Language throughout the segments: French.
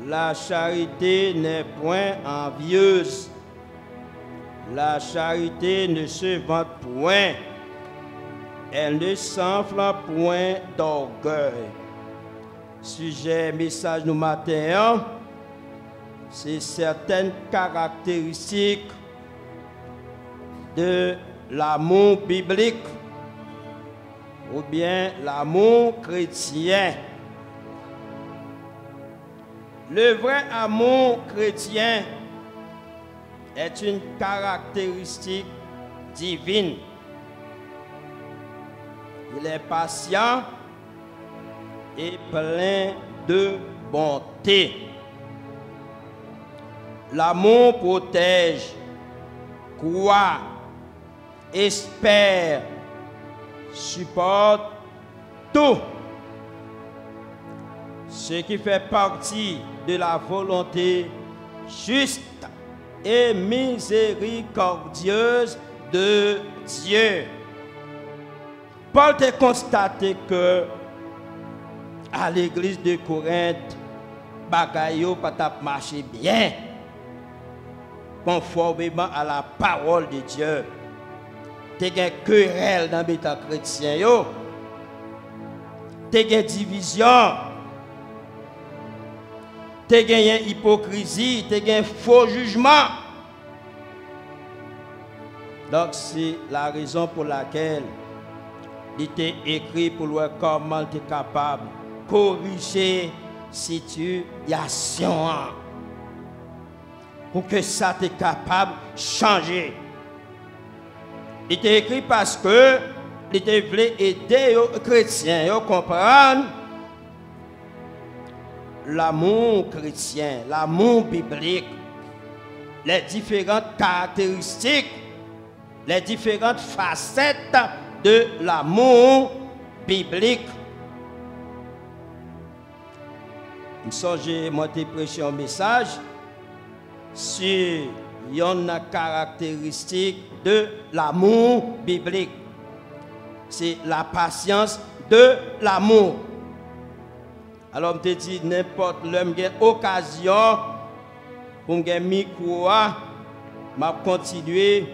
La charité n'est point envieuse. La charité ne se vante point. Elle ne s'enflamme point d'orgueil. Sujet message nous matin, c'est certaines caractéristiques de l'amour biblique ou bien l'amour chrétien. Le vrai amour chrétien est une caractéristique divine. Il est patient et plein de bonté. L'amour protège, croit, espère, supporte tout. Ce qui fait partie de la volonté juste et miséricordieuse de Dieu. Paul a constaté que à l'église de Corinthe, bagayo pas marché bien, conformément à la parole de Dieu. Il y a une querelle dans les chrétiens, il y a une division, il y a une hypocrisie, il y a un faux jugement. Donc c'est la raison pour laquelle il était écrit pour voir comment tu es capable de corriger la situation. Pour que ça t'est capable de changer. Il était écrit parce que il était voulu aider les chrétiens à comprendre l'amour chrétien, l'amour biblique, les différentes caractéristiques, les différentes facettes de l'amour biblique. Moi, j'ai prêché un message sur une caractéristique de l'amour biblique. C'est la patience de l'amour. Alors, je te dis, n'importe quelle occasion pour me micro, je continuer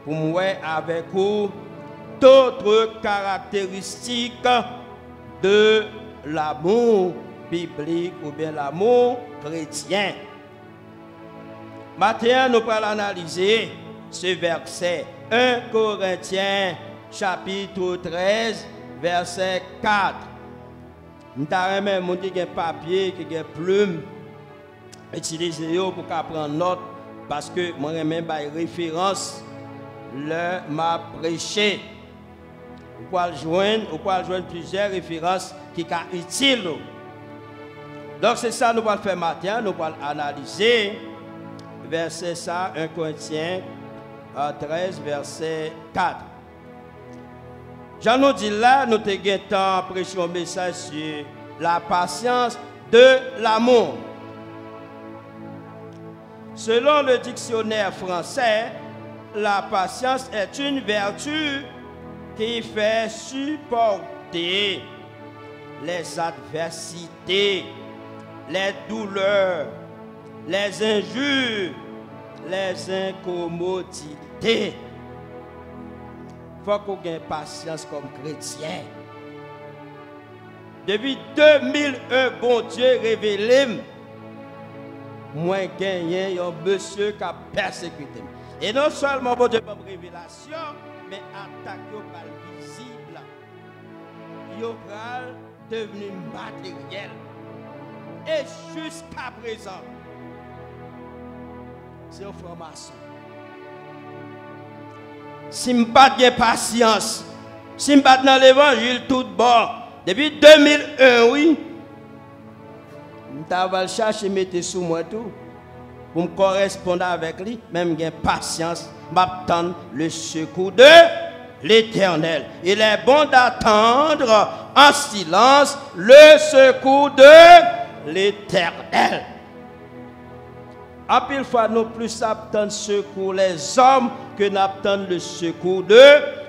pour moi avec vous d'autres caractéristiques de l'amour biblique ou bien l'amour chrétien. Maintenant, nous allons analyser ce verset 1 Corinthiens chapitre 13 verset 4. Nous avons un papier, un plume, utilisé pour prendre note parce que moi j'ai même une référence le m'a prêché. Vous pouvez joindre plusieurs références qui sont utiles. Donc c'est ça nous allons faire matin, nous allons analyser verset ça 1 Corinthiens 13 verset 4. Jean nous dit là, nous avons prêché un message sur la patience de l'amour. Selon le dictionnaire français, la patience est une vertu qui fait supporter les adversités, les douleurs, les injures, les incommodités. Il faut qu'on ait patience comme chrétien. Depuis 2001, bon Dieu révélé, moi gagné un monsieur qui a persécuté. Et non seulement bon Dieu par révélation, mais attaque par visible. Il est devenu matériel. Et jusqu'à présent, c'est une formation. Si je n'ai pas de patience, si je n'ai pas dans l'évangile tout bon, depuis 2001, oui, je vais chercher mettre sous moi tout, pour me correspondre avec lui, même j'ai patience, m'attendre le secours de l'Éternel. Il est bon d'attendre en silence le secours de l'Éternel. À pile fois, nous plus attendons le secours les hommes que nous attendons le secours de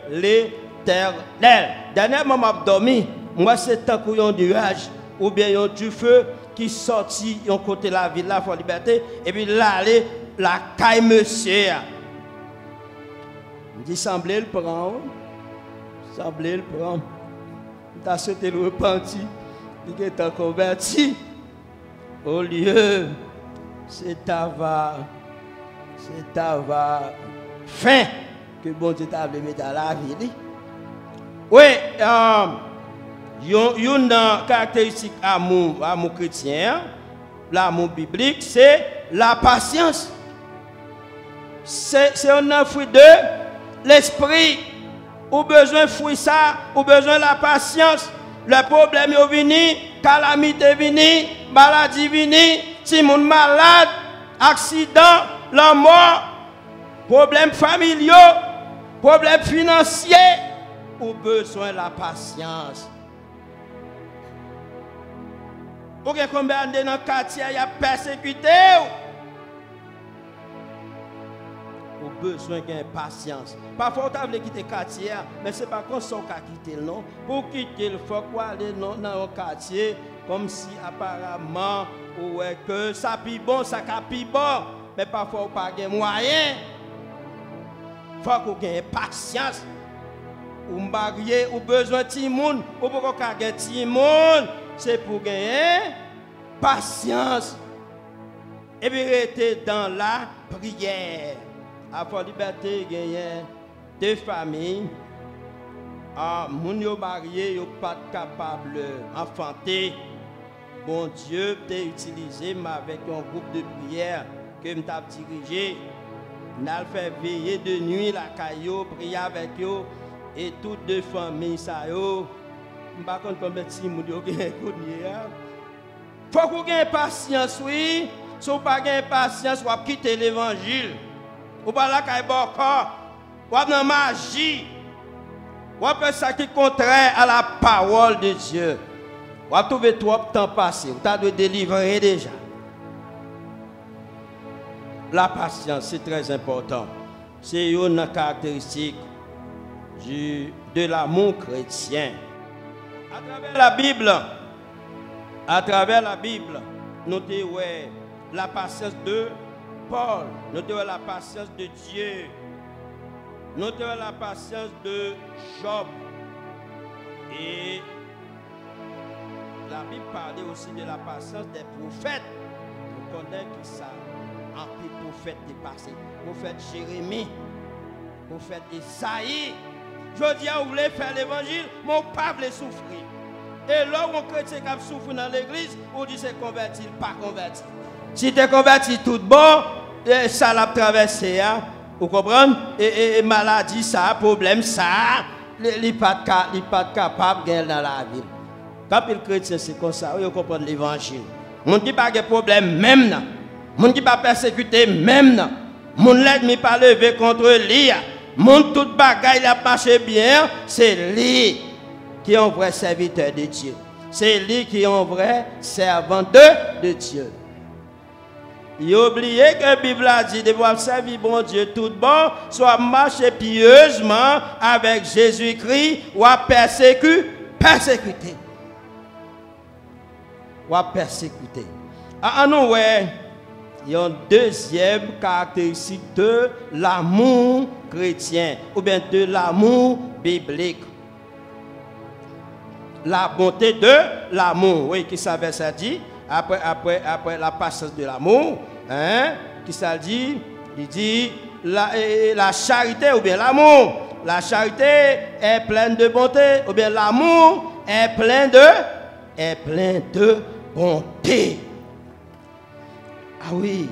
l'Éternel. Dernièrement, je dormi. Moi, c'est un couillon de nuage. ou bien yon du feu qui sorti yon côté la ville là pour liberté et puis là aller la caille monsieur. Il dit semblait le prendre. Semblait le prendre. T'as sauté le repenti. Il est converti. Au lieu c'est tava fin que bon Dieu t'a mis dans la vie. Oui, une caractéristique amour chrétien, l'amour biblique, c'est la patience. C'est un fruit de l'esprit. Ou besoin de fruit ça, ou besoin de la patience. Le problème est venu, calamité est venu, maladie est venue, si mon malade, accident, la mort, problèmes familiaux, problèmes financiers, ou besoin de la patience. Ou bien combien de dans le quartier il y a persécuté, ou besoin de patience. Parfois, on veut quitter le quartier, mais ce n'est pas comme ça qu'on quitter le nom. Pour quitter il faut aller dans le quartier, comme si apparemment, ouais, que ça pi bon, ça pi bon, mais parfois, on n'a pas de moyens. Il faut qu'on ait patience. Ou marié, ou besoin de timoun, ou pour qu'on ait timoun, c'est pour gagner patience. Et puis, rester dans la prière. Avant liberté, gagner deux familles. Moun yo marié, yo pas capable d'enfanter. Bon Dieu, t'es utilisé avec un groupe de prière que m't'a dirigé. N'a fait veiller de nuit la caillou, prier avec eux et toutes deux familles ça yo. M'pas contre combien de si moun yo gen connait. Faut qu'on ait patience oui. Si vous pas gain patience, vous allez quitter l'évangile. Vous pas là kay boko. Vous avez dans magie. Vous avez ça qui est contraire à la parole de Dieu. Vous avez trouvé trop de temps passé. Vous avez délivrer déjà. La patience, c'est très important. C'est une caractéristique de l'amour chrétien. À travers la Bible, notez ouais, la patience de Paul, notez la patience de Dieu, notez la patience de Job. Et la Bible parlait aussi de la patience des prophètes. Vous connaissez qui ça? En plus, prophète dépassé. Prophète Jérémie, prophète Isaïe. Je dis, vous voulez faire l'évangile, mon peuple veut souffrir. Et là où un chrétien qui souffre dans l'église, on dit c'est converti, pas converti. Si tu es converti tout bon, ça l'a traversé, vous comprenez? Et maladie, ça, problème, ça, il n'est pas capable de gagner dans la ville. Quand le chrétien c'est comme ça, vous comprenez l'évangile. Mon qui pas de problème même là. Mon qui pas persécuté même là. Mon l'ennemi pas levé contre lui. Mon tout bagaille il a marché bien, c'est lui qui est un vrai serviteur de Dieu. C'est lui qui est un vrai servant de Dieu. Il a oublié que la Bible a dit de pouvoir servir bon Dieu tout bon, soit marcher pieusement avec Jésus-Christ ou à persécuter. Ou à persécuter. Nous, ouais, il y a une deuxième caractéristique de l'amour chrétien, ou bien de l'amour biblique. La bonté de l'amour. Oui, qui ça verset dit? Après la patience de l'amour, hein? Qui ça dit? Il dit la charité ou bien l'amour. La charité est pleine de bonté, ou bien l'amour est plein de bonté. Ah oui,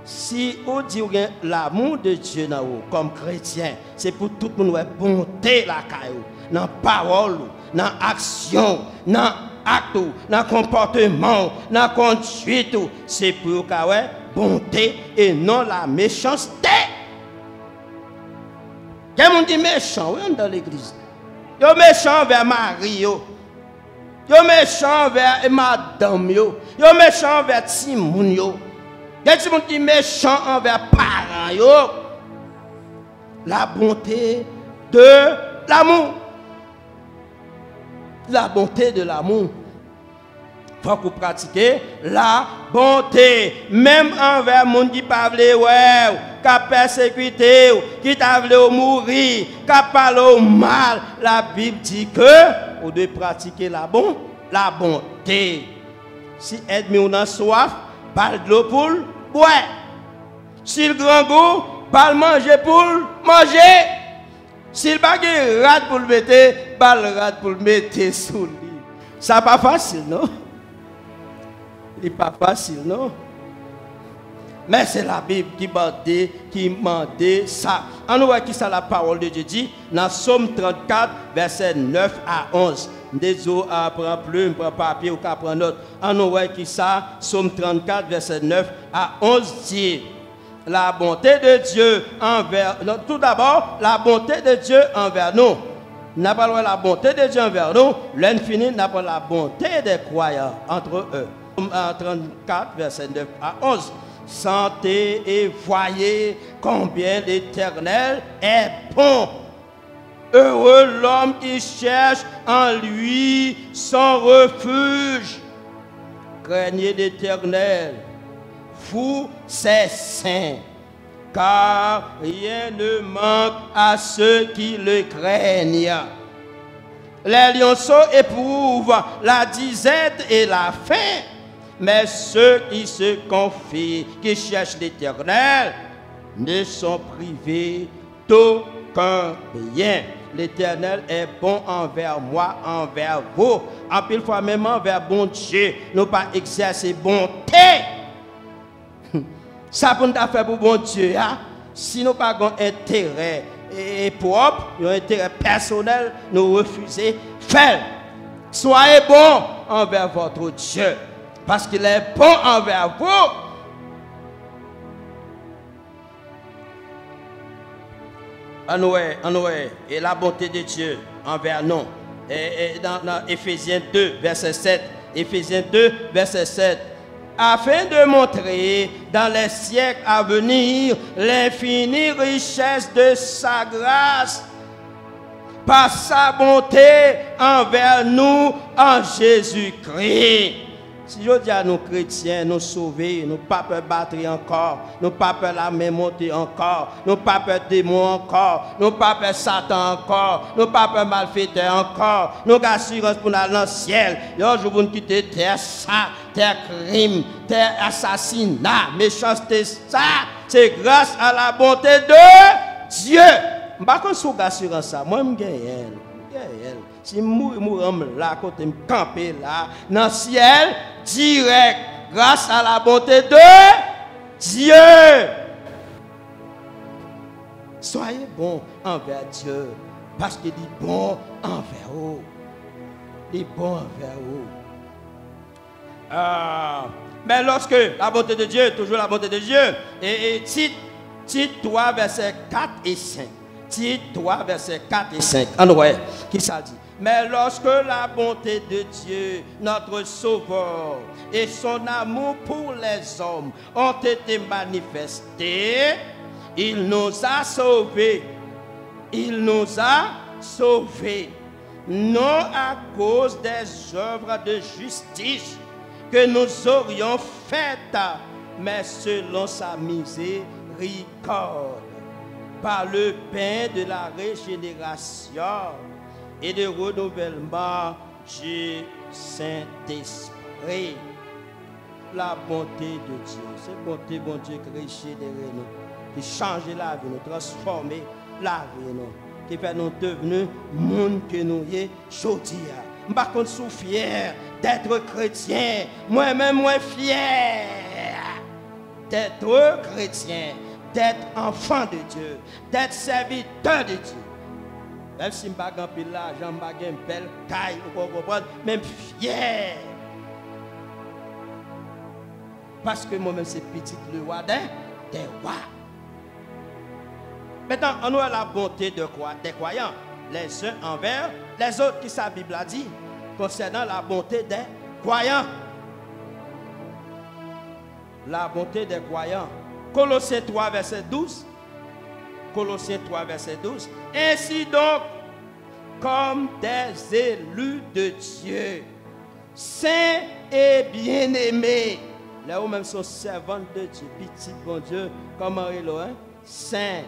si on dit l'amour de Dieu comme chrétien, c'est pour tout le monde bonté la caillou, dans parole, dans action, dans acte, dans comportement, dans conduite, c'est pour la bonté et non la méchanceté. Quelqu'un dit méchant, oui, dans l'église. Yo méchant vers Marie, yo méchant vers madame, yo méchant vers Timoun, yo. Il y a des gens qui sont méchants envers parents, yo. La bonté de l'amour. La bonté de l'amour. faut qu'on pratique la bonté. Même envers les gens qui ne peuvent pas, qui ont persécuté, qui ont mourir, qui ont parlé mal. La Bible dit que on doit pratiquer la bonté. Si ennemi a soif, parle de l'eau pour boire. Si le grand goût, parle manger pour manger. Si le bagage rate pour le mettre, parle rate pour le mettre sous lui. Ça n'est pas facile, non? Il n'est pas facile, non? Mais c'est la Bible qui demande ça. On voit qui ça la parole de Dieu dit dans Somme 34, verset 9 à 11. Désolé, prends plume, prends papier ou prends note. On voit qui ça, Somme 34, verset 9 à 11 dit la bonté de Dieu envers nous. Tout d'abord, la bonté de Dieu envers nous. N'a pas la bonté de Dieu envers nous. L'infini n'a pas la bonté des croyants entre eux. 34, verset 9 à 11. Sentez et voyez combien l'Éternel est bon. Heureux l'homme qui cherche en lui son refuge. Craignez l'Éternel, vous ses saints, car rien ne manque à ceux qui le craignent. Les lionceaux éprouvent la disette et la faim, mais ceux qui se confient, qui cherchent l'Éternel, ne sont privés d'aucun bien. L'Éternel est bon envers moi, envers vous. En pile fois même envers bon Dieu, nous pas exercer bonté. Ça pour nous faire pour bon Dieu, hein? Si nous pas un intérêt propre, un intérêt personnel, nous refusons faire. Soyez bons envers votre Dieu, parce qu'il est bon envers vous. Et la bonté de Dieu envers nous. Et dans Éphésiens 2, verset 7. Éphésiens 2, verset 7. Afin de montrer dans les siècles à venir l'infinie richesse de sa grâce par sa bonté envers nous en Jésus-Christ. Si je dis à nos chrétiens, nous sauver, nous pas peur battre encore, nous pas peur la main monter encore, nous pas peur démon encore, nous pas peur Satan encore, nous pas peur malfaiteur encore, nous avons assurance pour aller dans le ciel. Yo, je veux quitter terre ça, terre crime, terre assassinat, méchanceté ça, c'est grâce à la bonté de Dieu. Je ne sais pas si vous assurance ça, moi je gagne. Si je mourir là, quand je camper là, dans le ciel, direct, grâce à la bonté de Dieu. Soyez bons envers Dieu, parce qu'il est bon envers vous. Il est bon envers vous. Mais lorsque la bonté de Dieu, toujours la bonté de Dieu, et Tite 3, verset 4 et 5. Tite 3, verset 4 et 5. En vrai, qui ça dit? Mais lorsque la bonté de Dieu, notre Sauveur, et son amour pour les hommes ont été manifestés, il nous a sauvés. Il nous a sauvés. Non à cause des œuvres de justice que nous aurions faites, mais selon sa miséricorde, par le pain de la régénération et de renouvellement du Saint-Esprit. La bonté de Dieu, c'est bonté, bon Dieu, qui régénère nous, qui change la vie, nous transformer la vie, nous, qui fait nous devenir monde que nous sommes aujourd'hui. Je ne suis pas fier d'être chrétien, moi-même, moi fier d'être chrétien, d'être enfant de Dieu, d'être serviteur de Dieu. Même si je n'ai pas de l'argent, je n'ai pas de belle caille, vous comprenez, même fier. Parce que moi-même, c'est petit le roi des rois. Maintenant, on a la bonté des croyants, les uns envers les autres, qui sa Bible a dit, concernant la bonté des croyants. La bonté des croyants. Colossiens 3, verset 12. Colossiens 3, verset 12. Ainsi donc, comme des élus de Dieu, saints et bien-aimé. Là où même son servante de Dieu, petit bon Dieu, comme Marie-Lo, hein? Saint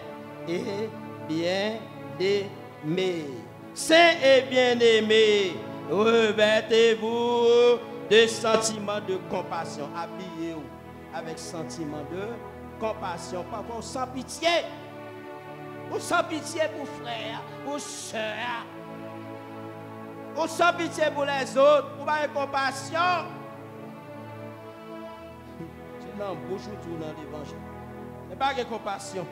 et bien-aimé. Saint et bien-aimé, revêtez-vous de sentiments de compassion. Habillez-vous avec sentiment de compassion. Parfois, sans pitié. Ou sans pitié pour frères, pour soeurs. Ou sans pitié pour les autres. Ou pas de compassion. C'est dans bouche ou dans l'évangile. Et pas de compassion.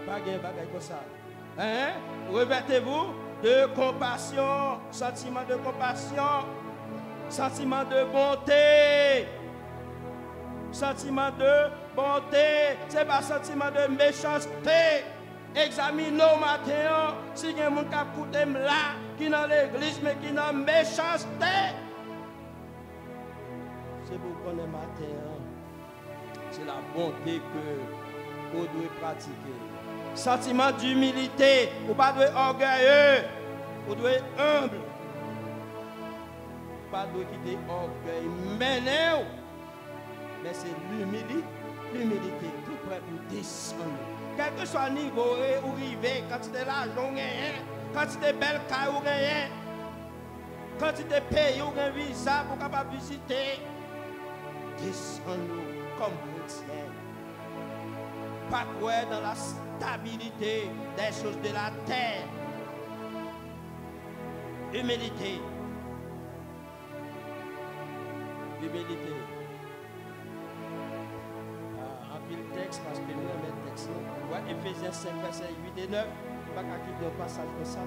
Pas de bagaille comme ça. Hein? Revêtez-vous de compassion. Sentiment de compassion. Sentiment de bonté. Sentiment de bonté, ce n'est pas sentiment de méchanceté. Examine-nous matin si il y a des gens qui écoutent là, qui sont dans l'église, mais qui sont dans la méchanceté. C'est pour qu'on ait matin. C'est la bonté que vous devez pratiquer. Sentiment d'humilité, vous ne pas orgueilleux, vous devez être humble. Pas de quitter orgueil, mais c'est l'humilité, tout près pour descendre. Quel que soit le niveau où arriver, quand tu es l'argent, quand tu es belle caille ou rien, quand tu es payé ou un visa pour capable visiter, descends-nous comme chrétien. Pas quoi dans la stabilité des choses de la terre. Humilité. Humilité. Le texte, parce que nous avons le texte. Éphésiens 5, verset 8 et 9. On va quitter un passage comme ça.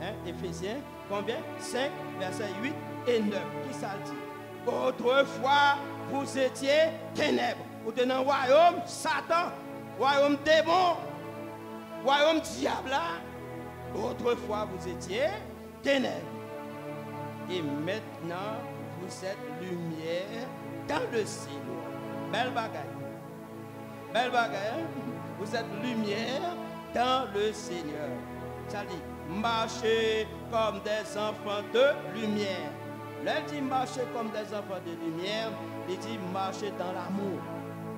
Hein? Éphésiens, combien? 5, verset 8 et 9. Qui ça dit? Autrefois, vous étiez ténèbres. Vous étiez dans le royaume Satan, royaume démon, royaume diable. Autrefois, vous étiez ténèbres. Et maintenant, vous êtes lumière dans le Seigneur. Belle bagaille. Belle bagaille, vous êtes lumière dans le Seigneur. Ça dit, marchez comme des enfants de lumière. Là, il dit marcher comme des enfants de lumière, il dit marcher dans l'amour.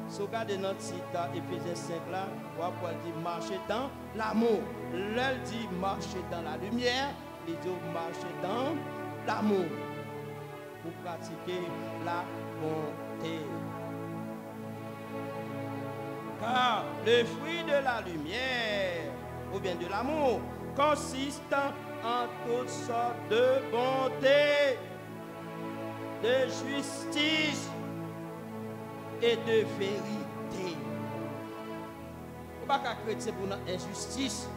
Si vous regardez notre site Éphésiens 5 là, on dit marcher dans l'amour. Là, il dit marcher dans la lumière, il dit marcher dans l'amour. Pour pratiquer la bonté. Car le fruit de la lumière, ou bien de l'amour, consiste en toutes sortes de bonté, de justice et de vérité. On ne peut pas chrétien pour notre injustice.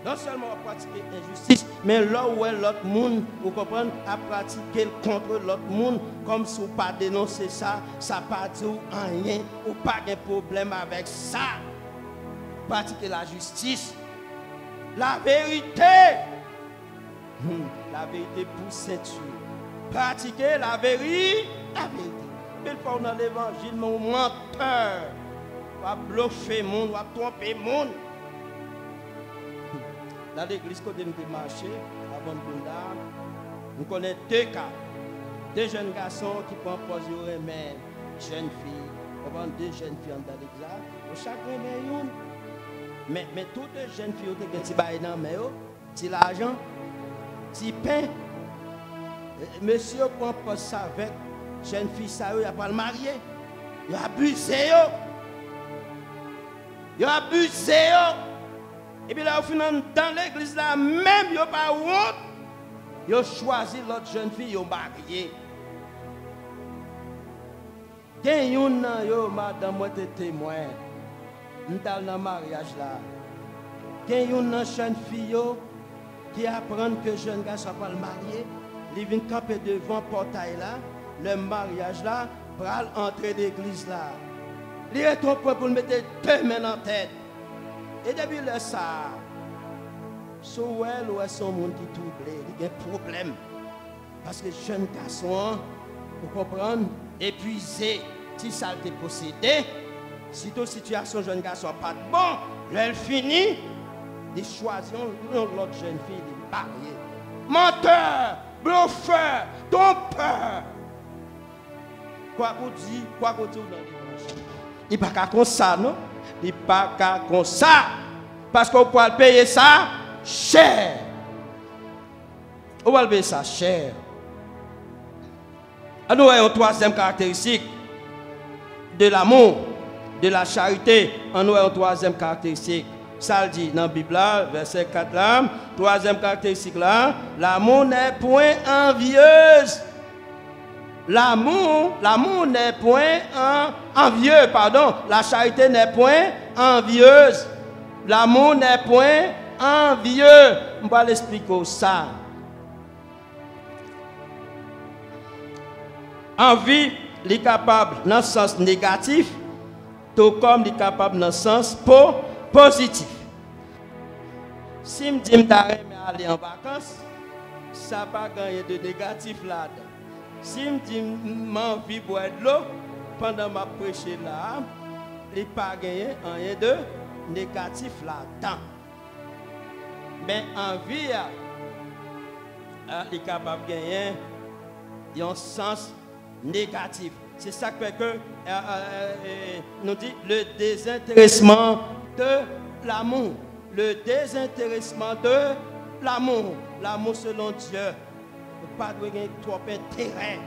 Non seulement on pratiquer l'injustice, mais là où est l'autre monde, vous comprenez, à pratiquer contre l'autre monde, comme si vous ne pas dénoncer ça, ça ne pas dire rien, ou pas de problème avec ça. Pratiquer la justice, la vérité. La vérité pour ceinture. Pratiquer la vérité. Une fois dans l'évangile, mon menteur va bluffer le monde, va tromper le monde. Dans l'église, quand nous marché, avant de nous connaissons deux cas. Deux jeunes garçons qui prennent poser mais jeunes filles. On prend deux jeunes filles dans l'église. Chacun met une. Mais toutes les jeunes filles ont des petits bails dans les mains, petit l'argent, petit pain. Monsieur prend pas ça avec jeune fille, ça il a pas le marié. Il a abusé. Il a abusé. Et puis là, au final, dans l'église, là, même, il n'y a pas honte. Il a choisi l'autre jeune fille, il a marié. Il y a une madame, moi, témoin. Dans le mariage là. Il y a une jeune fille qui apprend que le jeune gars ne soit pas le marié. Il vient camper devant le portail là. Le mariage là, pour entrer dans l'église là. Il est trop pour le mettre deux mains en tête. Et depuis le ça, sur elle ou son monde qui troublé, il y a un problème. Parce que les jeunes garçons, vous comprenez, épuisés, si ça a été possédé, si toute situation jeune garçon pas de bon, elle finit, ils choisissent l'autre jeune fille, de marier. Menteur, bluffeur, trompeur. Quoi qu'on dit, quoi qu'on dit dans l'évangile. Il n'y a pas comme ça, non? Il n'y a pas comme ça. Parce qu'on peut payer ça cher. On va payer ça cher. Nous avons une troisième caractéristique de l'amour, de la charité. Nous avons une troisième caractéristique. Ça le dit dans la Bible, verset 4 là. Troisième caractéristique là. L'amour n'est point envieuse. L'amour n'est point envieux, pardon. La charité n'est point envieuse. L'amour n'est point envieux. On va l'expliquer ça. Envie, il est capable dans le sens négatif, tout comme il est capable dans le sens positif. Si je dis que je aller en vacances, ça n'a pas gagné de négatif là-dedans. Si je dis que j'ai envie de boire de l'eau, pendant ma prêche là, il n'y a pas gagné rien de négatif là-dedans. Mais envie, il est capable de gagner un sens négatif. C'est ça qui fait que nous dit le désintéressement de l'amour. Le désintéressement de l'amour. L'amour selon Dieu. Pas de gagner trop intérêt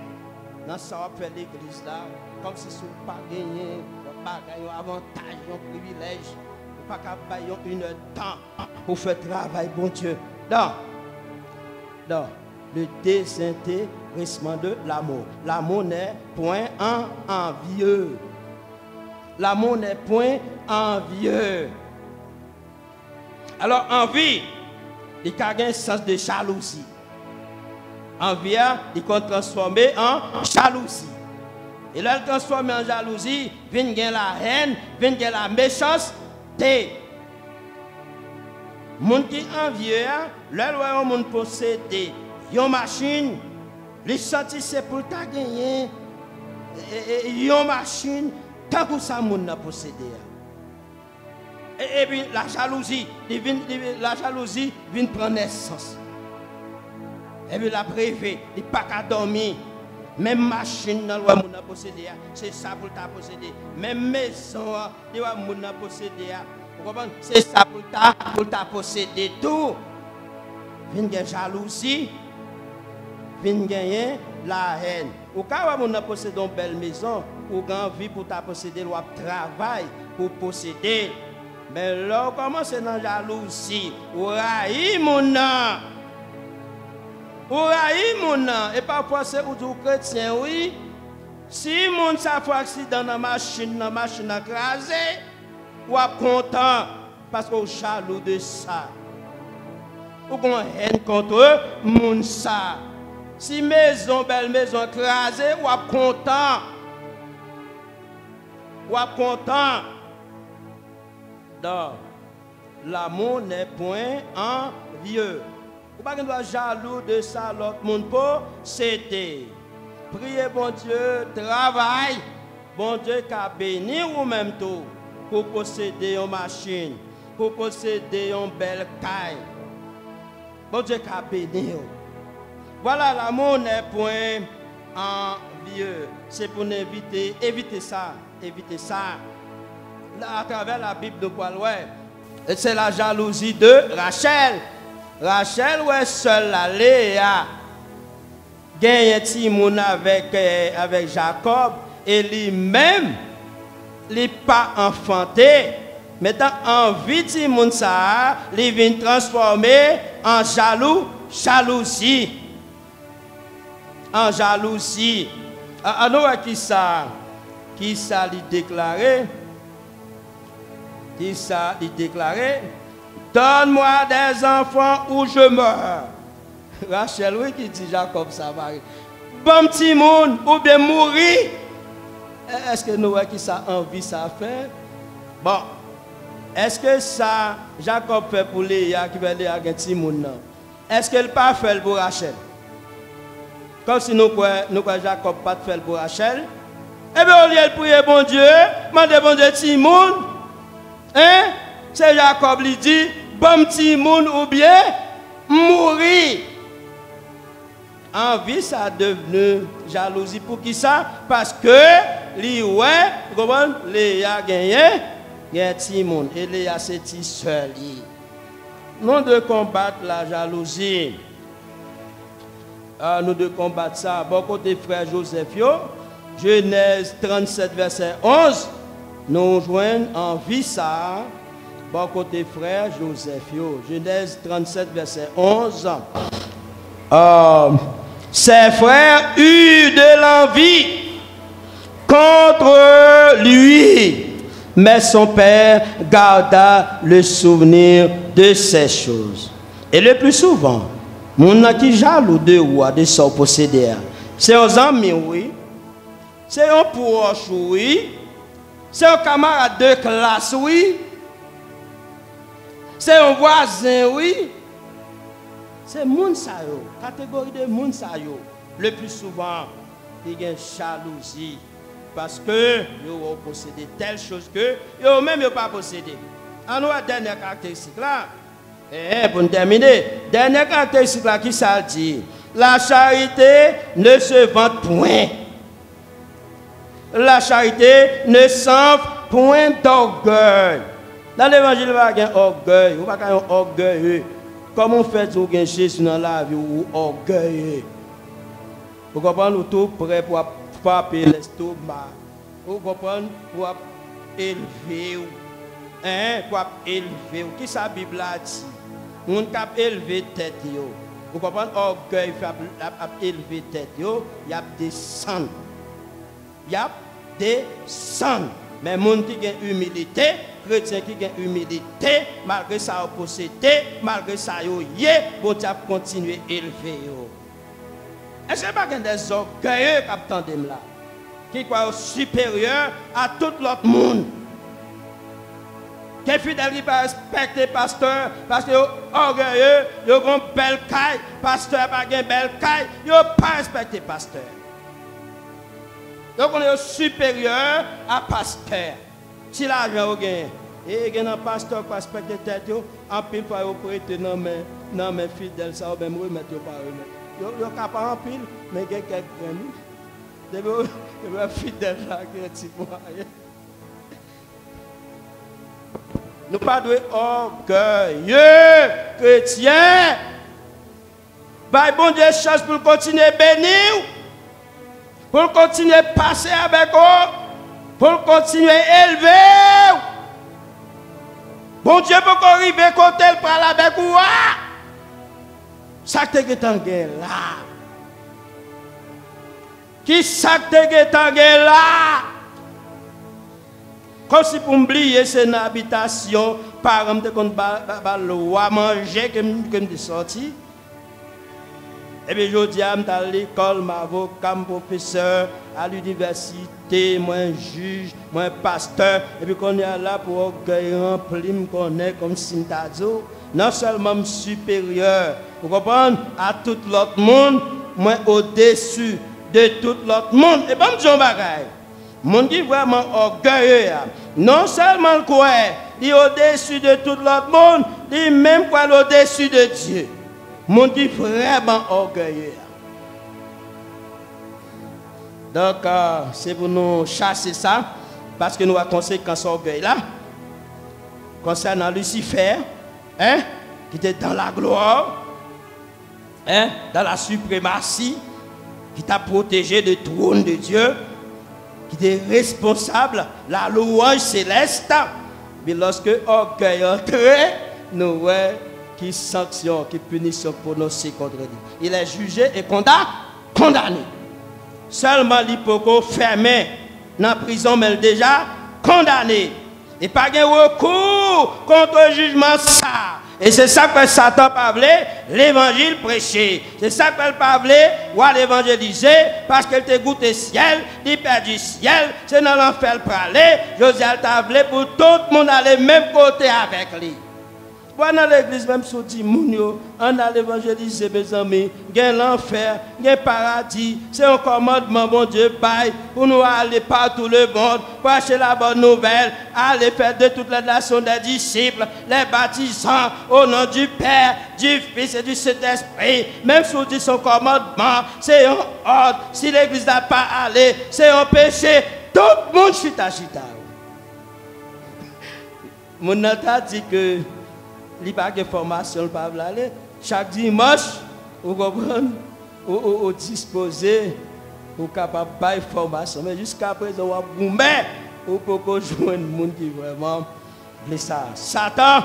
dans ça va faire l'église là. Comme si vous pas gagné un avantage, un privilège. Pas capable une temps pour faire travail, bon Dieu. Non. Non. Le désintéressement de l'amour. L'amour n'est point envieux. L'amour n'est point envieux. Alors, envie, il y a un sens de jalousie. Envie, il est transformé en jalousie. Et là, il transformé en jalousie, vient la haine, vient la méchanceté. Les gens qui envieux, là, les gens possédent une machine, les sentis c'est pour ta gagner. Une machine, tant que ça moun a possédé. Et puis la jalousie vient prendre naissance. Et puis la prévée, il n'y a pas qu'à dormir. Même machine dans le monde a possédé, c'est ça pour ta posséder. Même maison, il y a moun a possédé. Vous comprenez? C'est ça pour ta posséder tout. Vient une jalousie. Vient gagner la haine. Ou quand on a possédé une belle maison, ou quand envie pour ta posséder, ou travail pour posséder. Mais là, on commence dans la jalousie. Ou raï mon nom. Ou raï mon nom. Et parfois, c'est où tu chrétien, oui. Si mon ça fait accident dans la machine écrasée, ou content parce qu'on est jaloux de ça. Ou qu'on haine contre eux, mon ça. Si maison, belle maison écrasée, ou content. Ou content. Donc, l'amour n'est point envieux. Ou pas qu'on doit jaloux de ça, l'autre monde pour c'était. Priez bon Dieu, travail. Bon Dieu qui a béni ou même tout pour posséder une machine, pour posséder une belle caille. Bon Dieu qui a béni. Voilà, l'amour n'est point envieux. C'est pour éviter ça. Là, à travers la Bible de Pauloué, c'est la jalousie de Rachel. Rachel, ouais, seule la Léa. Gagne un petit monde avec Jacob. Et lui-même, il n'est pas enfanté. Maintenant, envie de monde ça, il vient transformer en jalousie. En jalousie. Alors, qui ça lui déclarait? Qui ça lui déclarait? Donne-moi des enfants ou je meurs. Rachel, oui, qui dit Jacob, ça va. Bon petit monde, ou bien mourir. Est-ce que nous, qui ça envie, ça fait? Bon. Est-ce que ça, Jacob fait pour Léa qui veut aller avec un petit monde? Est-ce qu'elle pas fait pour Rachel? Comme si nous Jacob pas fait pour Rachel. Eh bien, au lieu de prier bon Dieu, demandez bon Dieu petit monde. Hein? C'est Jacob lui dit, bon petit monde ou bien mourir. envie ça a devenu jalousie. Pour qui ça? Parce que lui ouais, comment les a gagné, il y a un petit monde et les a c'est petit seul. Nous devons combattre la jalousie. Nous devons combattre ça. Bon côté frère Joseph, Genèse 37, verset 11. Nous joignons en vie ça. Bon côté frère Joseph, Genèse 37, verset 11. Ses frères eurent de l'envie contre lui. Mais son père garda le souvenir de ces choses. Et le plus souvent, mon qui jaloux de roi de son possédeur, c'est un ami, oui. C'est un proche, oui. C'est un camarade de classe, oui. C'est un voisin, oui. C'est moun sa yo, catégorie de moun sa yo. Le plus souvent, il y a une jalousie. Parce que vous possédez telle chose que vous même pas possédé. En nous, la dernière caractéristique là. Pour terminer, dernière caractéristique là qui ça dit. La charité ne se vante point. La charité ne s'enfle point d'orgueil. Dans l'évangile, il va y avoir orgueil. Il va y avoir orgueil. Comment on fait pour gagner Jésus dans la vie ou orgueil? Vous comprenez, nous tous prêts pour frapper l'estomac. Vous comprenez, pour élever. Pour élever. Qui ça la Bible a dit? On cap élever tête. Vous comprenez, orgueil fait élever tête. Il y a descendre. Il y a descendre. Mais monde qui a humilité, chrétien qui a humilité, malgré ça possédé, malgré ça y est, bon Dieu continuer à élever. Est-ce que pas des orgueilleux qui attendent là, qui croient supérieur à tout l'autre monde? Qui fidèle qui pas respecter pasteur parce que orgueilleux, ils ont une belle caille, pasteur pas une belle caille, ils n'ont pas respecté pasteur. Donc on est supérieur à pasteur. Si l'argent est gagné, et il y a un pasteur qui respecte tête, en pile fois vous prêtez non mais fidèle ça ou même remettre par remettre. Yo capable en pile mais il y a quelques graines. Devez fidèle là qui est petit moyen. Nous pas de orgueilleux chrétiens. Bah bon Dieu chance pour continuer à bénir. Pour continuer à passer avec eux, pour continuer à élever. Bon Dieu, pour qu'on arrive à côté, il parle avec vous. Ça qui est en guerre là. Qui ça qui est en guerre là? Comme si pour oublier c'est une habitation, par exemple, qu'on va manger, que je suis sorti. Et bien, je dis à l'école, avocat, professeur, à l'université, moi juge, moi pasteur. Et puis, qu'on est là pour orgueil rempli, qu'on est comme Sintazo. Non seulement supérieur, vous comprenez, à tout l'autre monde, moi au-dessus de tout l'autre monde. Et bon, John Bagay, mon qui vraiment orgueilleux, non seulement quoi, il est au-dessus de tout l'autre monde, il même quoi au-dessus de Dieu. Mon dit vraiment orgueilleux. Donc, c'est pour nous chasser ça, parce que nous avons conséquence orgueil là. Concernant Lucifer, qui était dans la gloire, dans la suprématie, qui t'a protégé du trône de Dieu, qui était responsable, la louange céleste. Mais lorsque orgueil entrait, nous voyons qui sanction, qui punition prononcée contre lui. Il est jugé et condamné. Seulement l'hypocrite fermé dans la prison, mais déjà condamné. Et pas de recours contre le jugement ça. Et c'est ça que Satan parlait, l'évangile prêché. C'est ça qu'elle parlait, ou à l'évangéliser, parce qu'elle te goûte le ciel, il perd du ciel, c'est dans l'enfer le parler. Josiel t'a voulu pour tout le monde aller même côté avec lui. Pendant l'église, même si on dit, on a l'évangéliser, mes amis, il y a l'enfer, il y a le paradis. C'est un commandement, bon Dieu, Père, pour nous aller partout le monde, pour acheter la bonne nouvelle, aller faire de toutes les nations des disciples, les baptisants, au nom du Père, du Fils et du Saint-Esprit. Même si on dit son commandement, c'est un ordre. Si l'église n'a pas allé, c'est un péché. Tout le monde chita. Mon a dit que il n'y a pas de formation, pas aller. Chaque dimanche, vous comprenez, vous disposez, vous êtes capable de faire formation. Mais jusqu'à présent, vous pouvez jouer un monde qui vraiment veut ça. Satan,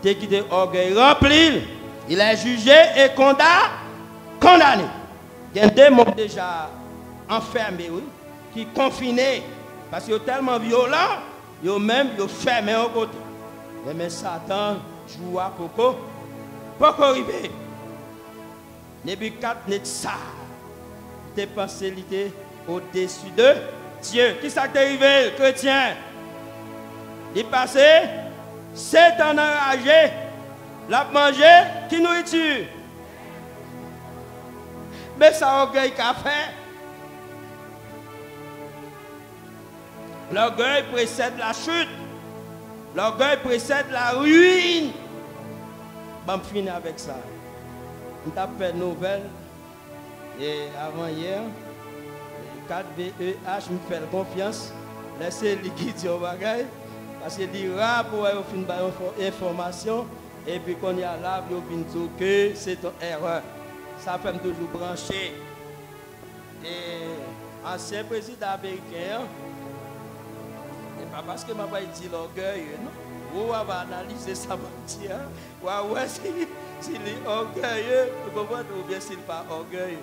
dès qu'il est orgueil rempli, il est jugé et condamné. Il y a des démons déjà enfermés, oui, qui sont confinés, parce qu'ils sont tellement violents, ils sont même fermés au côté. Mais Satan joue à Coco. Pourquoi arriver? Nebuchadnezzar, tes pensées étaient au-dessus de Dieu. Qui s'est arrivé, chrétien? Il est passé, c'est en enragé, l'a mangé, qui nourriture? Mais ça orgueil qu'a fait. L'orgueil précède la chute. L'orgueil précède la ruine. Je vais finir avec ça. On a fait une nouvelle. Et avant hier, 4VEH me fait confiance. Laissez liquider au bagage. Parce qu'il dit rare pour une information. Et puis quand il y a là, il dit que c'est une erreur. Ça fait toujours brancher. Et ancien président américain. Pas parce que je n'ai dit l'orgueil, non? On va analyser ça, ouais, s'il est orgueilleux, ou bien s'il n'est pas orgueilleux.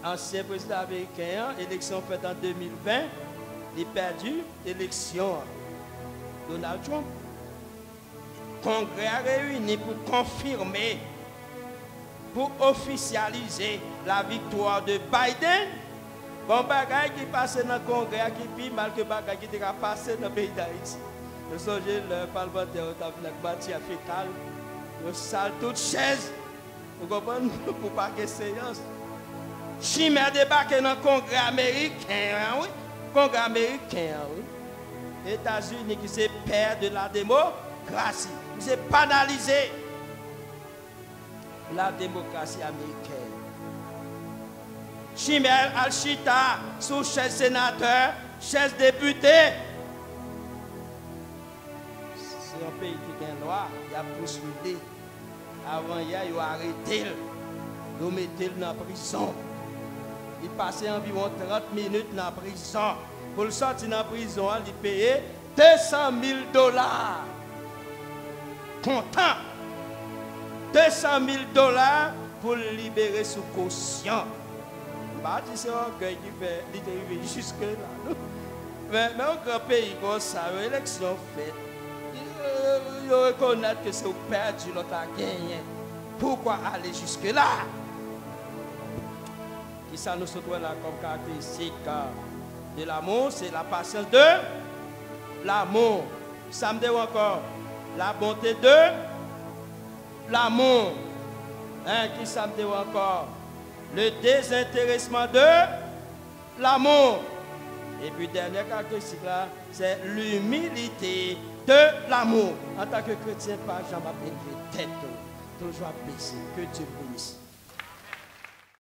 Ancien président américain, élection faite en 2020, il a perdu l'élection. Donald Trump. Congrès a réuni pour confirmer, pour officialiser la victoire de Biden. Bon bagage qui passe dans le congrès qui pire mal que bagage qui est passé dans le pays d'Haïti. Nous sommes le parlementaire qui bâti à fécal. Nous salons toutes chaises. Vous comprenez? Pour pas que séance. Chimère débarqué dans le congrès américain. Oui. Congrès américain. Oui. États-Unis qui c'est père de la démocratie. Qui c'est banalisé la démocratie américaine. Chimère Al-Chita, sous chef sénateur, chef député. C'est un pays qui est noir, il a poursuivi. Avant hier, il a arrêté, il a mis dans la prison. Il passait environ 30 minutes dans la prison. Pour le sortir dans la prison, il payait $200,000. Content. $200,000 pour le libérer sous caution. C'est orgueil qui fait arriver jusque-là. Mais un grand pays comme ça, l'élection faite, il reconnaît que c'est perdu, l'autre a gagné. Pourquoi aller jusque-là? Et ça nous se trouve là comme caractéristique de l'amour, c'est la patience de l'amour. Ça me dit encore, la bonté de l'amour. Qui ça me dit encore? Le désintéressement de l'amour. Et puis, dernière caractéristique là, c'est l'humilité de l'amour. En tant que chrétien, pas jamais élevé tête, toujours baisser. Que Dieu bénisse.